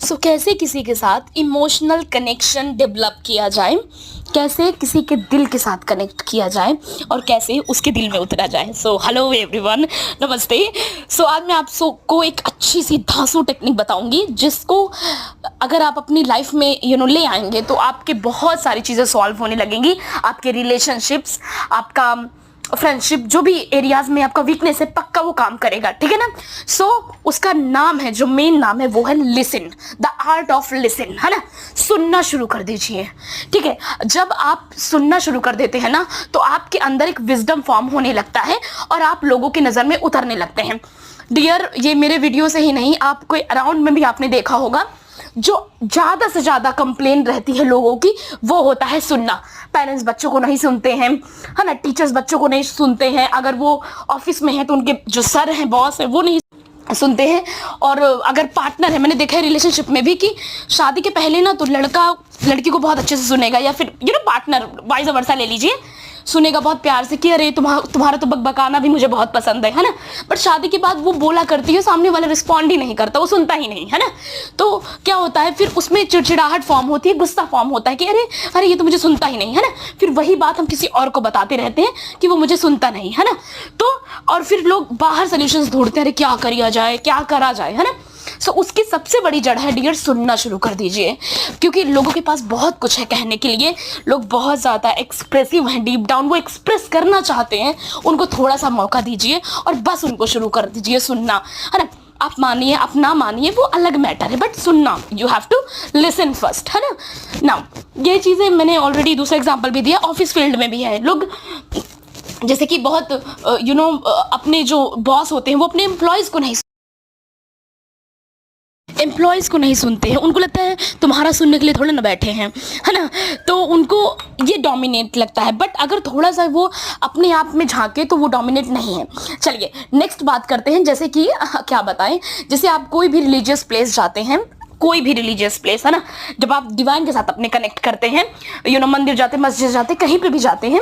सो कैसे किसी के साथ इमोशनल कनेक्शन डेवलप किया जाए, कैसे किसी के दिल के साथ कनेक्ट किया जाए और कैसे उसके दिल में उतरा जाए। सो हेलो एवरीवन, नमस्ते। सो आज मैं आप सबको एक अच्छी सी धांसू टेक्निक बताऊंगी जिसको अगर आप अपनी लाइफ में ले आएंगे तो आपके बहुत सारी चीज़ें सॉल्व होने लगेंगी। आपके रिलेशनशिप्स, आपका फ्रेंडशिप, जो भी एरियाज में आपका वीकनेस है, पक्का वो काम करेगा, ठीक है ना। सो उसका नाम है, जो मेन नाम है वो है listen, the art of listen, है ना। सुनना शुरू कर दीजिए, ठीक है। जब आप सुनना शुरू कर देते हैं ना तो आपके अंदर एक विजडम फॉर्म होने लगता है और आप लोगों की नज़र में उतरने लगते हैं। डियर, ये मेरे वीडियो से ही नहीं, आपको अराउंड में भी आपने देखा होगा, जो ज़्यादा से ज़्यादा कंप्लेन रहती है लोगों की वो होता है सुनना। पेरेंट्स बच्चों को नहीं सुनते हैं, है ना। टीचर्स बच्चों को नहीं सुनते हैं। अगर वो ऑफिस में है तो उनके जो सर हैं, बॉस है, वो नहीं सुनते हैं। और अगर पार्टनर है, मैंने देखा है रिलेशनशिप में भी कि शादी के पहले ना तो लड़का लड़की को बहुत अच्छे से सुनेगा, या फिर पार्टनर वाइस वर्सा ले लीजिए, सुनेगा बहुत प्यार से कि अरे तुम्हारा तो बकबकाना भी मुझे बहुत पसंद है ना। बट शादी के बाद वो बोला करती है, सामने वाला रिस्पॉन्ड ही नहीं करता, वो सुनता ही नहीं, है ना। तो क्या होता है फिर उसमें चिड़चिड़ाहट फॉर्म होती है, गुस्सा फॉर्म होता है कि अरे अरे ये तो मुझे सुनता ही नहीं, है ना। फिर वही बात हम किसी और को बताते रहते हैं कि वो मुझे सुनता नहीं, है ना। तो और फिर लोग बाहर सोल्यूशंस ढूंढते हैं, अरे क्या किया जाए, क्या करा जाए, है ना। सो उसकी सबसे बड़ी जड़ है डियर, सुनना शुरू कर दीजिए। क्योंकि लोगों के पास बहुत कुछ है कहने के लिए, लोग बहुत ज़्यादा एक्सप्रेसिव हैं, डीप डाउन वो एक्सप्रेस करना चाहते हैं। उनको थोड़ा सा मौका दीजिए और बस उनको शुरू कर दीजिए सुनना, है ना। आप मानिए, आप ना मानिए, वो अलग मैटर है, बट सुनना, you have to listen first, है ना। नाउ ये चीज़ें मैंने ऑलरेडी दूसरा एग्जाम्पल भी दिया, ऑफिस फील्ड में भी है। लोग जैसे कि बहुत अपने जो बॉस होते हैं वो अपने एम्प्लॉयज़ को नहीं सुनते हैं। उनको लगता है तुम्हारा सुनने के लिए थोड़ा ना बैठे हैं, है ना। तो उनको ये डोमिनेट लगता है। बट अगर थोड़ा सा वो अपने आप में झांके तो वो डोमिनेट नहीं है। चलिए नेक्स्ट बात करते हैं, जैसे कि क्या बताएं, जैसे आप कोई भी रिलीजियस प्लेस जाते हैं, कोई भी रिलीजियस प्लेस, है ना, जब आप डिवाइन के साथ अपने कनेक्ट करते हैं, मंदिर जाते, मस्जिद जाते, कहीं पे भी जाते हैं,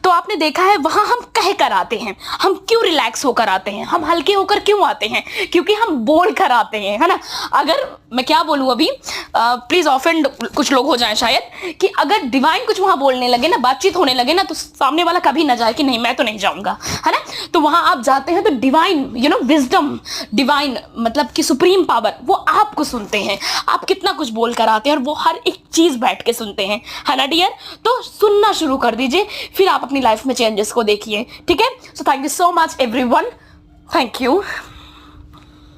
तो आपने देखा है वहां हम कह कर आते हैं। हम क्यों रिलैक्स होकर आते हैं, हम हल्के होकर क्यों आते हैं? क्योंकि हम बोल कर आते हैं, है ना। अगर मैं क्या बोलूं अभी, प्लीज ऑफेंड कुछ लोग हो जाए शायद, कि अगर डिवाइन कुछ वहां बोलने लगे ना, बातचीत होने लगे ना, तो सामने वाला कभी ना जाए कि नहीं मैं तो नहीं जाऊंगा, है ना। तो वहां आप जाते हैं तो डिवाइन विजडम, डिवाइन मतलब कि सुप्रीम पावर, वो आपको सुनते हैं। आप कितना कुछ बोल कर आते हैं और वो हर एक चीज बैठ के सुनते हैं, है ना डियर। तो सुनना शुरू कर दीजिए, फिर आप अपनी लाइफ में चेंजेस को देखिए, ठीक है। So thank you so much everyone, thank you.